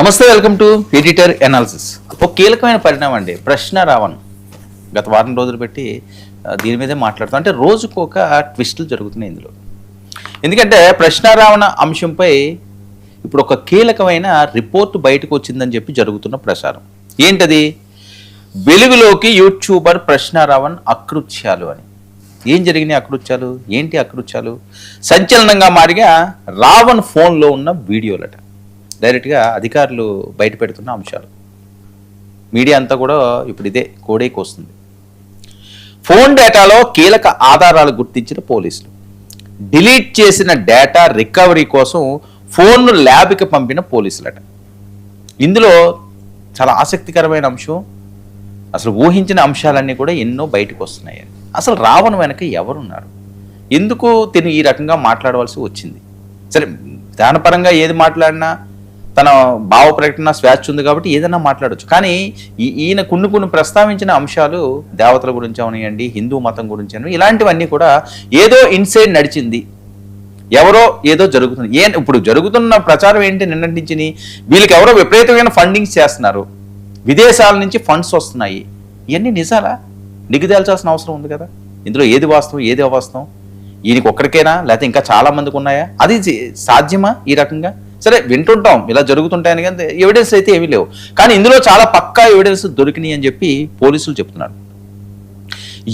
నమస్తే, welcome to editor analysis. ఒక కీలకమైన పరిణామం అండి ప్రశ్న రావణ్. గత వారం రోజులు పెట్టి దీని మీదే మాట్లాడుతాం. అంటే రోజుకు ఒక ట్విస్టులు జరుగుతున్నాయి ఇందులో. ఎందుకంటే ప్రశ్న రావణ అంశంపై ఇప్పుడు ఒక కీలకమైన రిపోర్ట్ బయటకు వచ్చిందని చెప్పి జరుగుతున్న ప్రచారం ఏంటది? వెలుగులోకి యూట్యూబర్ ప్రశ్న రావణ్ అకృత్యాలు అని. ఏం జరిగినాయి అకృత్యాలు? ఏంటి అకృత్యాలు? సంచలనంగా మారిగా రావణ్ ఫోన్లో ఉన్న వీడియోలట డైరెక్ట్గా అధికారులు బయట పెడుతున్న అంశాలు. మీడియా అంతా కూడా ఇప్పుడు ఇదే కోడేకి వస్తుంది. ఫోన్ డేటాలో కీలక ఆధారాలు గుర్తించిన పోలీసులు, డిలీట్ చేసిన డేటా రికవరీ కోసం ఫోన్ను ల్యాబ్కి పంపిన పోలీసులట. ఇందులో చాలా ఆసక్తికరమైన అంశం, అసలు ఊహించిన అంశాలన్నీ కూడా ఎన్నో బయటకు వస్తున్నాయి. అసలు రావణ్ వెనక ఎవరున్నారు? ఎందుకు తిని ఈ రకంగా మాట్లాడవలసి వచ్చింది? సరే, దానపరంగా ఏది మాట్లాడినా తన భావ ప్రకటన స్వేచ్ఛ ఉంది కాబట్టి ఏదైనా మాట్లాడవచ్చు. కానీ ఈయన కొన్ని ప్రస్తావించిన అంశాలు దేవతల గురించి అవనియండి, హిందూ మతం గురించి అని, ఇలాంటివన్నీ కూడా ఏదో ఇన్సైడ్ నడిచింది, ఎవరో ఏదో జరుగుతుంది. ఇప్పుడు జరుగుతున్న ప్రచారం ఏంటి? నిన్నటి నుంచి వీళ్ళకి ఎవరో విపరీతమైన ఫండింగ్స్ చేస్తున్నారు, విదేశాల నుంచి ఫండ్స్ వస్తున్నాయి. ఇవన్నీ నిజాలా? నిగ్గుదేల్చాల్సిన అవసరం ఉంది కదా. ఇందులో ఏది వాస్తవం, ఏది అవాస్తవం? ఈయనకి ఒక్కడికైనా, లేకపోతే ఇంకా చాలా మందికి ఉన్నాయా? అది సాధ్యమా ఈ రకంగా? సరే, వింటుంటాం ఇలా జరుగుతుంటాయని, కానీ ఎవిడెన్స్ అయితే ఏమీ లేవు. కానీ ఇందులో చాలా పక్కా ఎవిడెన్స్ దొరికినాయి అని చెప్పి పోలీసులు చెప్తున్నారు.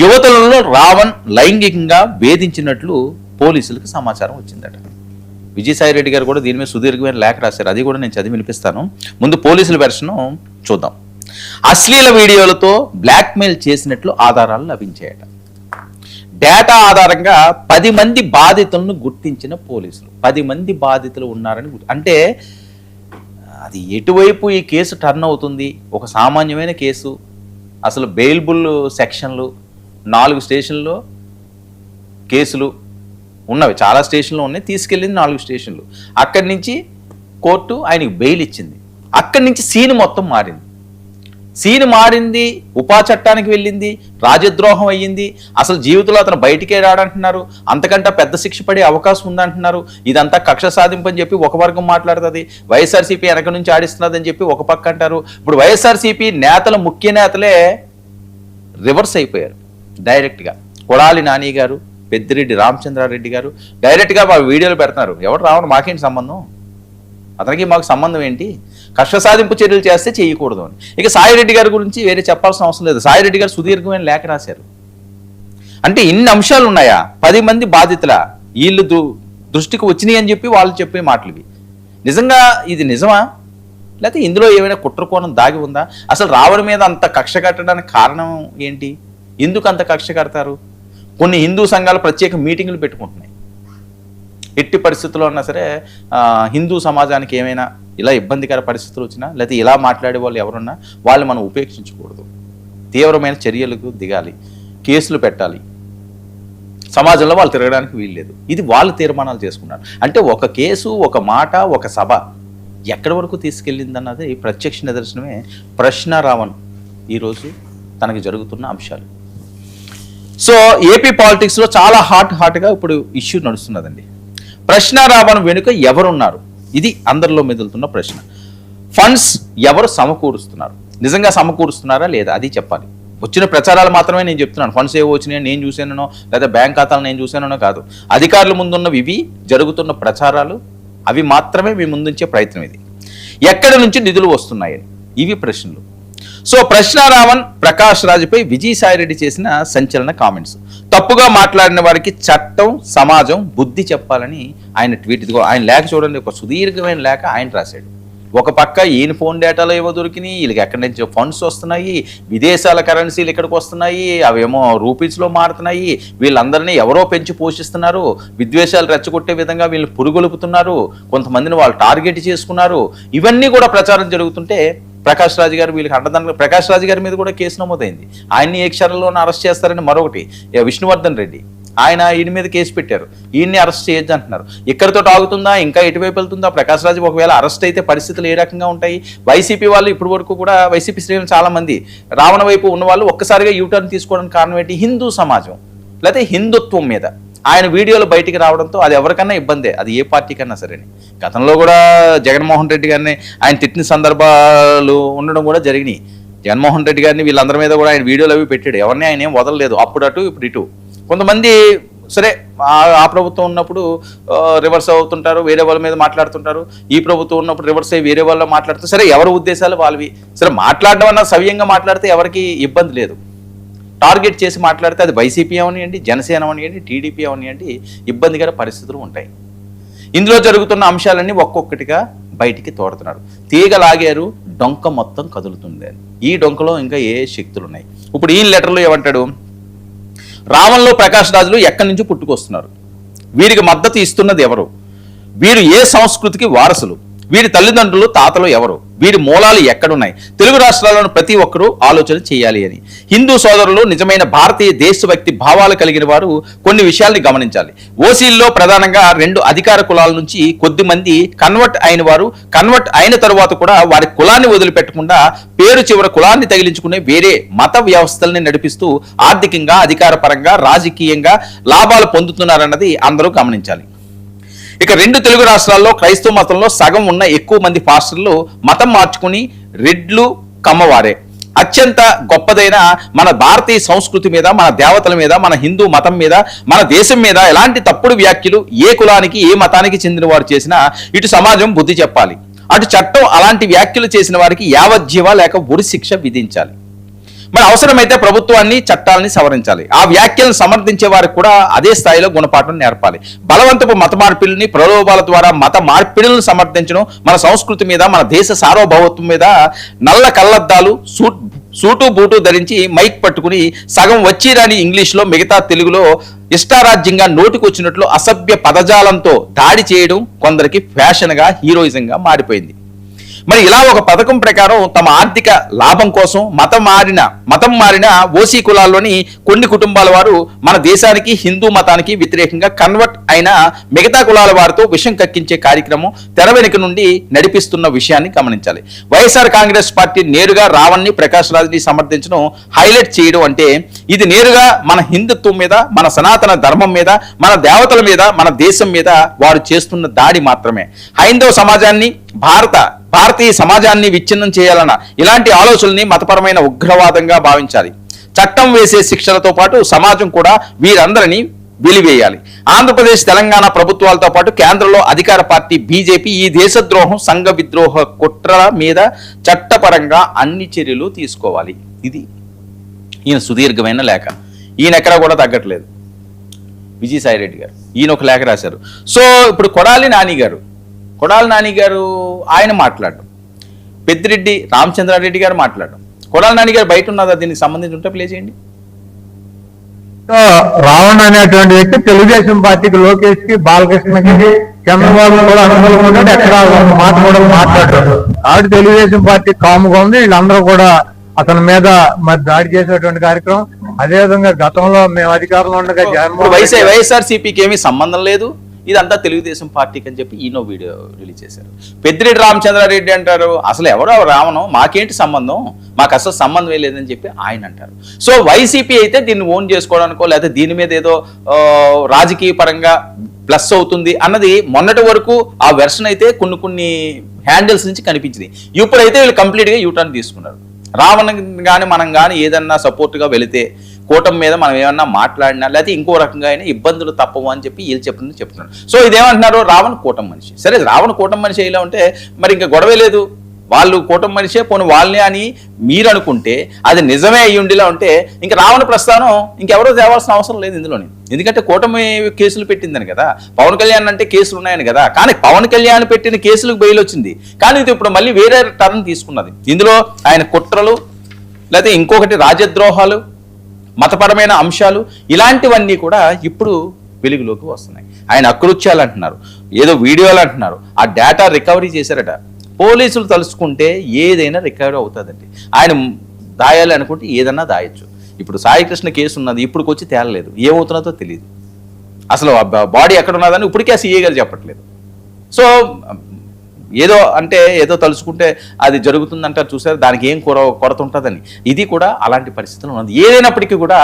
యువతులలో రావణ్ లైంగికంగా వేధించినట్లు పోలీసులకు సమాచారం వచ్చిందట. విజయసాయి రెడ్డి గారు కూడా దీని మీద సుదీర్ఘమైన లేఖ రాశారు. అది కూడా నేను చదివి వినిపిస్తాను. ముందు పోలీసుల వెర్షన్ చూద్దాం. అశ్లీల వీడియోలతో బ్లాక్మెయిల్ చేసినట్లు ఆధారాలు లభించాయట. డేటా ఆధారంగా 10 మంది బాధితులను గుర్తించిన పోలీసులు. 10 మంది బాధితులు ఉన్నారని అంటే అది ఎటువైపు ఈ కేసు టర్న్ అవుతుంది? ఒక సామాన్యమైన కేసు, అసలు బెయిల్బుల్ సెక్షన్లు 4 స్టేషన్లో కేసులు ఉన్నవి, చాలా స్టేషన్లు ఉన్నాయి. తీసుకెళ్ళింది 4 స్టేషన్లు. అక్కడి నుంచి కోర్టు ఆయనకి బెయిల్ ఇచ్చింది. అక్కడి నుంచి సీన్ మొత్తం మారింది. ఉపా చట్టానికి వెళ్ళింది, రాజద్రోహం అయ్యింది, అసలు జీవితంలో అతను బయటికే రాడంటున్నారు, అంతకంటే పెద్ద శిక్ష పడే అవకాశం ఉందంటున్నారు. ఇదంతా కక్ష సాధింపని చెప్పి ఒక వర్గం మాట్లాడుతుంది, వైఎస్ఆర్సీపీ వెనక నుంచి ఆడిస్తున్నదని చెప్పి ఒక పక్క అంటారు. ఇప్పుడు వైఎస్ఆర్సీపీ నేతలు, ముఖ్య నేతలే రివర్స్ అయిపోయారు. డైరెక్ట్గా కొడాలి నాని గారు, పెద్దిరెడ్డి రామచంద్రారెడ్డి గారు డైరెక్ట్గా మా వీడియోలు పెడుతున్నారు. ఎవరు రావడం మాకేంటి సంబంధం, అతనికి మాకు సంబంధం ఏంటి, కష్ట సాధింపు చర్యలు చేస్తే చేయకూడదు అని. ఇక సాయిరెడ్డి గారి గురించి వేరే చెప్పాల్సిన అవసరం లేదు. సాయిరెడ్డి గారు సుదీర్ఘమైన లేఖ రాశారు. అంటే ఇన్ని అంశాలు ఉన్నాయా? 10 మంది బాధితుల వీళ్ళు దృష్టికి వచ్చినాయి అని చెప్పి వాళ్ళు చెప్పే మాటలు ఇవి. నిజంగా ఇది నిజమా, లేకపోతే ఇందులో ఏమైనా కుట్రకోణం దాగి ఉందా? అసలు రావణ్ మీద అంత కక్ష కట్టడానికి కారణం ఏంటి? ఎందుకు అంత కక్ష కడతారు? కొన్ని హిందూ సంఘాలు ప్రత్యేక మీటింగులు పెట్టుకుంటున్నాయి. ఎట్టి పరిస్థితుల్లో ఉన్నా సరే హిందూ సమాజానికి ఏమైనా ఇలా ఇబ్బందికర పరిస్థితులు వచ్చినా, లేకపోతే ఇలా మాట్లాడే వాళ్ళు ఎవరున్నా వాళ్ళు మనం ఉపేక్షించకూడదు, తీవ్రమైన చర్యలకు దిగాలి, కేసులు పెట్టాలి, సమాజంలో వాళ్ళు తిరగడానికి వీల్లేదు. ఇది వాళ్ళు తీర్మానాలు చేసుకున్నారు. అంటే ఒక కేసు, ఒక మాట, ఒక సభ ఎక్కడి వరకు తీసుకెళ్ళిందన్నది ప్రత్యక్ష నిదర్శనమే ప్రశ్న రావణ్ ఈరోజు తనకి జరుగుతున్న అంశాలు. సో ఏపీ పాలిటిక్స్లో చాలా హాట్గా ఇప్పుడు ఇష్యూ నడుస్తున్నదండి. ప్రశ్న రావణ్ వెనుక ఎవరున్నారు? ఇది అందరిలో మెదులుతున్న ప్రశ్న. ఫండ్స్ ఎవరు సమకూరుస్తున్నారు? నిజంగా సమకూరుస్తున్నారా లేదా అది చెప్పాలి. వచ్చిన ప్రచారాలు మాత్రమే నేను చెప్తున్నాను. ఫండ్స్ ఏవో వచ్చినాయో నేను చూసానో, లేదా బ్యాంక్ ఖాతాలు నేను చూసానో కాదు. అధికారుల ముందున్నవి ఇవి, జరుగుతున్న ప్రచారాలు అవి మాత్రమే మీ ముందుంచే ప్రయత్నం. ఇది ఎక్కడి నుంచి నిధులు వస్తున్నాయని ఇవి ప్రశ్నలు. సో ప్రశ్న రావణ్ ప్రకాష్ రాజుపై విజయసాయిరెడ్డి చేసిన సంచలన కామెంట్స్. తప్పుగా మాట్లాడిన వారికి చట్టం, సమాజం బుద్ధి చెప్పాలని ఆయన ట్వీట్. ఇదిగో ఆయన లేఖ చూడండి, ఒక సుదీర్ఘమైన లేఖ ఆయన రాశాడు. ఒక పక్క ఈయన ఫోన్ డేటాలో ఏవో దొరికినాయి, వీళ్ళకి ఎక్కడి నుంచి ఫండ్స్ వస్తున్నాయి, విదేశాల కరెన్సీలు ఇక్కడికి వస్తున్నాయి, అవేమో రూపీస్లో మారుతున్నాయి, వీళ్ళందరినీ ఎవరో పెంచి పోషిస్తున్నారు, విద్వేషాలు రెచ్చగొట్టే విధంగా వీళ్ళని పురుగొలుపుతున్నారు, కొంతమందిని వాళ్ళు టార్గెట్ చేసుకున్నారు. ఇవన్నీ కూడా ప్రచారం జరుగుతుంటే ప్రకాష్ రాజు గారు వీళ్ళకి అండదండలు. ప్రకాష్ రాజు గారి మీద కూడా కేసు నమోదైంది. ఆయన్ని ఏ క్షణంలోనే అరెస్ట్ చేస్తారని మరొకటి విష్ణువర్ధన్ రెడ్డి ఆయన ఈయన మీద కేసు పెట్టారు. ఈయన్ని అరెస్ట్ చేయొద్దు అంటున్నారు. ఇక్కడితో ఆగుతుందా, ఇంకా ఎటువైపు వెళ్తుందా? ప్రకాష్ రాజు ఒకవేళ అరెస్ట్ అయితే పరిస్థితులు ఏ రకంగా ఉంటాయి? వైసీపీ వాళ్ళు ఇప్పటి వరకు కూడా, వైసీపీ శ్రేణులు చాలా మంది రావణ వైపు ఉన్న వాళ్ళు ఒక్కసారిగా యూటర్న్ తీసుకోవడానికి కారణం ఏంటి? హిందూ సమాజం లేకపోతే హిందుత్వం మీద ఆయన వీడియోలు బయటికి రావడంతో అది ఎవరికన్నా ఇబ్బందే, అది ఏ పార్టీ కన్నా సరేని. గతంలో కూడా జగన్మోహన్ రెడ్డి గారిని ఆయన తిట్టిన సందర్భాలు ఉండడం కూడా జరిగినాయి. జగన్మోహన్ రెడ్డి గారిని వీళ్ళందరి మీద కూడా ఆయన వీడియోలు అవి పెట్టాడు, ఎవరిని ఆయన ఏం వదలలేదు, అప్పుడు అటు ఇప్పుడు ఇటు. కొంతమంది సరే ఆ ప్రభుత్వం ఉన్నప్పుడు రివర్స్ అవుతుంటారు, వేరే వాళ్ళ మీద మాట్లాడుతుంటారు, ఈ ప్రభుత్వం ఉన్నప్పుడు రివర్స్ అయ్యి వేరే వాళ్ళు మాట్లాడుతారు. సరే ఎవరి ఉద్దేశాలు వాళ్ళవి. సరే మాట్లాడడం అన్నా సవ్యంగా మాట్లాడితే ఎవరికి ఇబ్బంది లేదు. టార్గెట్ చేసి మాట్లాడితే అది వైసీపీ అవనియండి, జనసేన అవనియండి, టీడీపీ అవనియండి, ఇబ్బందికర పరిస్థితులు ఉంటాయి. ఇందులో జరుగుతున్న అంశాలన్నీ ఒక్కొక్కటిగా బయటికి తోడుతున్నారు. తీగ లాగారు, డొంక మొత్తం కదులుతుంది అని. ఈ డొంకలో ఇంకా ఏ శక్తులు ఉన్నాయి? ఇప్పుడు ఈ లెటర్లో ఏమంటాడు, రావణ్లో ప్రకాష్ రాజులు ఎక్కడి నుంచి పుట్టుకొస్తున్నారు, వీరికి మద్దతు ఇస్తున్నది ఎవరు, వీరు ఏ సంస్కృతికి వారసులు, వీరి తల్లిదండ్రులు తాతలు ఎవరు, వీరి మూలాలు ఎక్కడున్నాయి, తెలుగు రాష్ట్రాలను ప్రతి ఒక్కరూ ఆలోచన చేయాలి అని. హిందూ సోదరులు నిజమైన భారతీయ దేశభక్తి భావాలు కలిగిన వారు కొన్ని విషయాల్ని గమనించాలి. ఓసీల్లో ప్రధానంగా 2 అధికార కులాల నుంచి కొద్ది మంది కన్వర్ట్ అయిన వారు, కన్వర్ట్ అయిన తరువాత కూడా వారి కులాన్ని వదిలిపెట్టకుండా పేరు చివర కులాన్ని తగిలించుకునే వేరే మత వ్యవస్థల్ని నడిపిస్తూ ఆర్థికంగా, అధికారపరంగా, రాజకీయంగా లాభాలు పొందుతున్నారన్నది అందరూ గమనించాలి. ఇక 2 తెలుగు రాష్ట్రాల్లో క్రైస్తవ మతంలో సగం ఉన్న ఎక్కువ మంది పాస్టర్లు మతం మార్చుకుని రెడ్లు, కమ్మవారే. అత్యంత గొప్పదైన మన భారతీయ సంస్కృతి మీద, మన దేవతల మీద, మన హిందూ మతం మీద, మన దేశం మీద ఎలాంటి తప్పుడు వ్యాఖ్యలు ఏ కులానికి, ఏ మతానికి చెందిన వారు చేసినా ఇటు సమాజం బుద్ధి చెప్పాలి, అటు చట్టం అలాంటి వ్యాఖ్యలు చేసిన వారికి యావజ్జీవ లేక ఉరి శిక్ష విధించాలి. మరి అవసరమైతే ప్రభుత్వాన్ని, చట్టాలని సవరించాలి. ఆ వ్యాఖ్యలను సమర్థించే వారికి కూడా అదే స్థాయిలో గుణపాఠం నేర్పాలి. బలవంతపు మత మార్పిడిని, ప్రలోభాల ద్వారా మత మార్పిడులను సమర్థించడం మన సంస్కృతి మీద, మన దేశ సార్వభౌమత్వం మీద నల్ల కళ్ళద్దాలు, సూటు బూటు ధరించి మైక్ పట్టుకుని సగం వచ్చిరాని ఇంగ్లీష్లో, మిగతా తెలుగులో ఇష్టారాజ్యంగా నోటికొచ్చినట్లు అసభ్య పదజాలంతో దాడి చేయడం కొందరికి ఫ్యాషన్గా, హీరోయిజంగా మారిపోయింది. మరి ఇలా ఒక పథకం ప్రకారం తమ ఆర్థిక లాభం కోసం మతం మారిన ఓసీ కులాల్లోని కొన్ని కుటుంబాల వారు మన దేశానికి, హిందూ మతానికి వ్యతిరేకంగా కన్వర్ట్ అయిన మిగతా కులాల వారితో విషం కక్కించే కార్యక్రమం తెర వెనుక నుండి నడిపిస్తున్న విషయాన్ని గమనించాలి. వైఎస్ఆర్ కాంగ్రెస్ పార్టీ నేరుగా రావణ్ని, ప్రకాష్ రాజ్ని సమర్థించడం, హైలైట్ చేయడం అంటే ఇది నేరుగా మన హిందుత్వం మీద, మన సనాతన ధర్మం మీద, మన దేవతల మీద, మన దేశం మీద వారు చేస్తున్న దాడి మాత్రమే. హైందవ సమాజాన్ని, భారతీయ సమాజాన్ని విచ్ఛిన్నం చేయాలన్న ఇలాంటి ఆలోచనల్ని మతపరమైన ఉగ్రవాదంగా భావించాలి. చట్టం వేసే శిక్షలతో పాటు సమాజం కూడా వీరందరినీ వెలివేయాలి. ఆంధ్రప్రదేశ్, తెలంగాణ ప్రభుత్వాలతో పాటు కేంద్రంలో అధికార పార్టీ బీజేపీ ఈ దేశద్రోహం, సంఘ విద్రోహ కుట్రల మీద చట్టపరంగా అన్ని చర్యలు తీసుకోవాలి. ఇది ఈయన సుదీర్ఘమైన లేఖ. ఈయన ఎక్కడా కూడా తగ్గట్లేదు. విజయసాయిరెడ్డి గారు ఈయన ఒక లేఖ రాశారు. సో ఇప్పుడు కొడాలి నాని గారు ఆయన మాట్లాడడం, పెద్దిరెడ్డి రామచంద్రారెడ్డి గారు మాట్లాడడం, కొడాలి నాని గారు బయట ఉన్నదా, దీనికి సంబంధించి ఉంటే ప్లే చేయండి. రావణ్ అనేటువంటి వ్యక్తి తెలుగుదేశం పార్టీకి, లోకేష్ కి, బాలకృష్ణకి, చంద్రబాబు కూడా అనుకూలంగా ఎక్కడ మాట కూడా మాట్లాడారు. ఆవిడ తెలుగుదేశం పార్టీ కాముగా ఉంది. వీళ్ళందరూ కూడా అతని మీద మరి దాడి చేసేటువంటి కార్యక్రమం. అదేవిధంగా గతంలో మేము అధికారంలో ఉండగా వైఎస్ఆర్సీపీకి ఏమీ సంబంధం లేదు, ఇదంతా తెలుగుదేశం పార్టీకి అని చెప్పి ఈయన వీడియో రిలీజ్ చేశారు. పెద్దిరెడ్డి రామచంద్రారెడ్డి అంటారు, అసలు ఎవరో రావణం, మాకేంటి సంబంధం, మాకు అసలు సంబంధమే లేదని చెప్పి ఆయన అంటారు. సో వైసీపీ అయితే దీన్ని ఓన్ చేసుకోవడానికో లేకపోతే దీని మీద ఏదో రాజకీయ పరంగా ప్లస్ అవుతుంది అన్నది మొన్నటి వరకు ఆ వెర్షన్ అయితే కొన్ని హ్యాండిల్స్ నుంచి కనిపించింది. ఇప్పుడైతే వీళ్ళు కంప్లీట్గా యూటర్న్ తీసుకున్నారు. రావణ్ కానీ మనం కానీ ఏదన్నా సపోర్ట్గా వెళితే, కూటమి మీద మనం ఏమన్నా మాట్లాడినా లేకపోతే ఇంకో రకంగా అయినా ఇబ్బందులు తప్పవు అని చెప్పి వీళ్ళు చెప్తున్నారు. సో ఇదేమంటున్నారు, రావణ్ కూటమి మనిషి. సరే రావణ్ కూటమి మనిషి ఇలా ఉంటే మరి ఇంకా గొడవే లేదు, వాళ్ళు కూటమి మనిషే పోనీ వాళ్ళని అని మీరు అనుకుంటే, అది నిజమే అయ్యుండిలా ఉంటే ఇంకా రావణ ప్రస్థానం ఇంకెవరో తేవాల్సిన అవసరం లేదు ఇందులోని. ఎందుకంటే కూటమి కేసులు పెట్టిందని కదా, పవన్ కళ్యాణ్ అంటే కేసులు ఉన్నాయని కదా. కానీ పవన్ కళ్యాణ్ పెట్టిన కేసులకు బెయిల్ వచ్చింది, కానీ ఇది ఇప్పుడు మళ్ళీ వేరే టర్న్ తీసుకున్నది. ఇందులో ఆయన కుట్రలు లేకపోతే ఇంకొకటి రాజద్రోహాలు, మతపరమైన అంశాలు, ఇలాంటివన్నీ కూడా ఇప్పుడు వెలుగులోకి వస్తున్నాయి. ఆయన అకృత్యాలు అంటున్నారు, ఏదో వీడియోలు అంటున్నారు, ఆ డేటా రికవరీ చేశారట. పోలీసులు తలుచుకుంటే ఏదైనా రికవరీ అవుతుందండి. ఆయన దాయాలి అనుకుంటే ఏదన్నా దాయొచ్చు. ఇప్పుడు సాయికృష్ణ కేసు ఉన్నది, ఇప్పటికి వచ్చి తేలలేదు, ఏమవుతున్నదో తెలియదు. అసలు బాడీ ఎక్కడ ఉన్నదని ఇప్పటికే సీఏ గారు చెప్పట్లేదు. సో ఏదో అంటే ఏదో తలుచుకుంటే అది జరుగుతుందంటారు చూసారు, దానికి ఏం కొరత ఉంటుందని. ఇది కూడా అలాంటి పరిస్థితులు ఉన్నది. ఏదైనప్పటికీ కూడా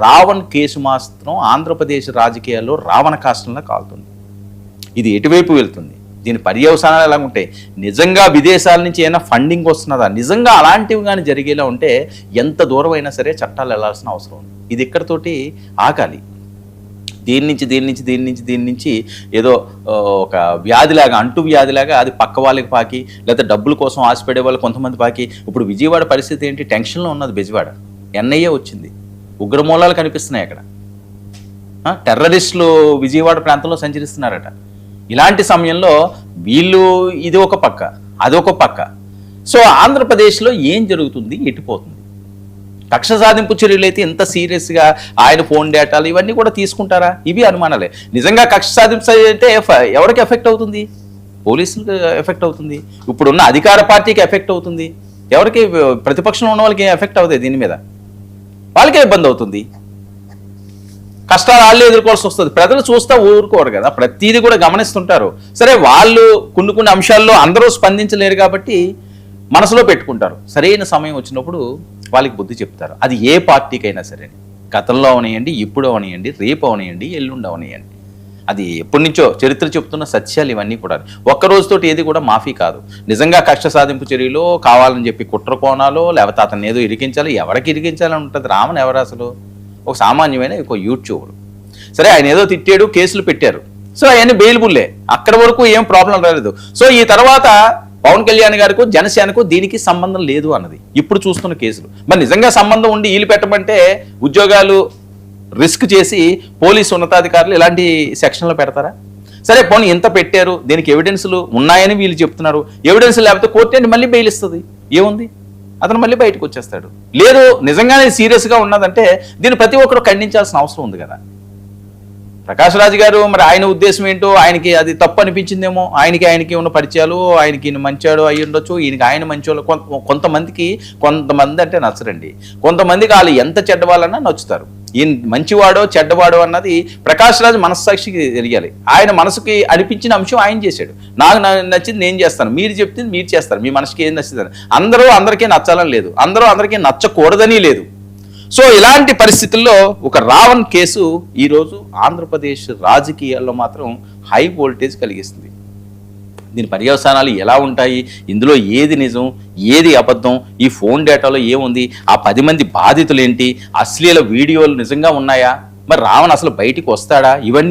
రావణ్ కేసు మాత్రం ఆంధ్రప్రదేశ్ రాజకీయాల్లో రావణ కాష్టంలో కాలుతుంది. ఇది ఎటువైపు వెళ్తుంది, దీని పర్యవసానాలు ఎలా ఉంటాయి, నిజంగా విదేశాల నుంచి ఏమైనా ఫండింగ్ వస్తున్నదా, నిజంగా అలాంటివి కానీ జరిగేలా ఉంటే ఎంత దూరం అయినా సరే చట్టాలు వెళ్లాల్సిన అవసరం ఉంది. ఇది ఇక్కడితోటి ఆగాలి. దీని నుంచి ఏదో ఒక వ్యాధిలాగా, అంటు వ్యాధిలాగా అది పక్క వాళ్ళకి పాకి, లేకపోతే డబ్బుల కోసం ఆశపడే వాళ్ళు కొంతమంది పాకి. ఇప్పుడు విజయవాడ పరిస్థితి ఏంటి, టెన్షన్లో ఉన్నది బెజవాడ. ఎన్ఐఏ వచ్చింది, ఉగ్రమూలాలు కనిపిస్తున్నాయి అక్కడ, టెర్రరిస్టులు విజయవాడ ప్రాంతంలో సంచరిస్తున్నారట. ఇలాంటి సమయంలో వీళ్ళు ఇది ఒక పక్క, అదొక పక్క. సో ఆంధ్రప్రదేశ్లో ఏం జరుగుతుంది, ఎటుపోతుంది? కక్ష సాధింపు చర్యలు అయితే ఇంత సీరియస్గా ఆయన ఫోన్ డేటాలు ఇవన్నీ కూడా తీసుకుంటారా? ఇవి అనుమానాలే. నిజంగా కక్ష సాధింపు అంటే ఎవరికి ఎఫెక్ట్ అవుతుంది? పోలీసులకు ఎఫెక్ట్ అవుతుంది, ఇప్పుడున్న అధికార పార్టీకి ఎఫెక్ట్ అవుతుంది. ఎవరికి? ప్రతిపక్షంలో ఉన్న వాళ్ళకి ఎఫెక్ట్ అవుతుంది, దీని మీద వాళ్ళకే ఇబ్బంది అవుతుంది. కష్టాలు వాళ్ళే ఎదుర్కోవాల్సి వస్తుంది. ప్రజలు చూస్తా ఊరుకోరు కదా, ప్రతిదీ కూడా గమనిస్తుంటారు. సరే, వాళ్ళు కొన్ని అంశాల్లో అందరూ స్పందించలేరు కాబట్టి మనసులో పెట్టుకుంటారు. సరైన సమయం వచ్చినప్పుడు వాళ్ళకి బుద్ధి చెప్తారు. అది ఏ పార్టీకైనా సరే, గతంలో అవనియండి, ఇప్పుడు అవనియండి, రేపు అవనియండి, ఎల్లుండి అవనియండి. అది ఎప్పటి నుంచో చరిత్ర చెప్తున్న సత్యాలు ఇవన్నీ కూడా. ఒక్కరోజుతోటి ఏది కూడా మాఫీ కాదు. నిజంగా కక్ష సాధింపు చర్యలు కావాలని చెప్పి కుట్ర కోణాలు, లేకపోతే అతను ఏదో ఇరికించాలి, ఎవరికి ఇరికించాలని ఉంటుంది? రామన్ ఎవరు అసలు? ఒక సామాన్యమైన ఒక యూట్యూబర్. సరే, ఆయన ఏదో తిట్టాడు, కేసులు పెట్టారు, సో అవన్నీ బెయిలబుల్లే, అక్కడి వరకు ఏం ప్రాబ్లం రాలేదు. సో ఈ తర్వాత పవన్ కళ్యాణ్ గారికి, జనసేనకు దీనికి సంబంధం లేదు అన్నది ఇప్పుడు చూస్తున్న కేసులు. మరి నిజంగా సంబంధం ఉండి వీళ్ళు పెట్టమంటే ఉద్యోగాలు రిస్క్ చేసి పోలీసు ఉన్నతాధికారులు ఇలాంటి సెక్షన్లో పెడతారా? సరే, పోనీ ఇంత పెట్టారు, దీనికి ఎవిడెన్స్లు ఉన్నాయని వీళ్ళు చెప్తున్నారు. ఎవిడెన్స్ లేకపోతే కోర్టు ఏంటి మళ్ళీ బెయిల్ ఇస్తుంది, ఏముంది? అతను మళ్ళీ బయటకు వచ్చేస్తాడు. లేదు నిజంగానే సీరియస్గా ఉన్నదంటే దీన్ని ప్రతి ఒక్కరు ఖండించాల్సిన అవసరం ఉంది కదా. ప్రకాష్ రాజ్ గారు మరి ఆయన ఉద్దేశం ఏంటో, ఆయనకి అది తప్పు అనిపించిందేమో, ఆయనకి ఉన్న పరిచయాలు, ఆయనకి మంచాడు అయ్యి ఉండొచ్చు, ఈయనకి ఆయన మంచోళ్ళు. కొంతమంది అంటే నచ్చరండి, కొంతమందికి వాళ్ళు ఎంత చెడ్డవాళ్ళన్నా నచ్చుతారు. ఈయన మంచివాడో చెడ్డవాడో అన్నది ప్రకాష్ రాజ్ మనస్సాక్షికి తెలియాలి. ఆయన మనసుకి అనిపించిన అంశం ఆయన చేశాడు. నాకు నచ్చింది నేను చేస్తాను, మీరు చెప్తుంది మీరు చేస్తారు, మీ మనసుకి ఏం నచ్చిందని. అందరికీ నచ్చాలని లేదు, అందరికీ నచ్చకూడదని లేదు. సో ఇలాంటి పరిస్థితుల్లో ఒక రావణ్ కేసు ఈరోజు ఆంధ్రప్రదేశ్ రాజకీయాల్లో మాత్రం హై వోల్టేజ్ కలిగిస్తుంది. దీని పర్యవసానాలు ఎలా ఉంటాయి, ఇందులో ఏది నిజం ఏది అబద్ధం, ఈ ఫోన్ డేటాలో ఏముంది, ఆ 10 మంది బాధితులు ఏంటి, అశ్లీల వీడియోలు నిజంగా ఉన్నాయా, మరి రావణ్ అసలు బయటికి వస్తాడా, ఇవన్నీ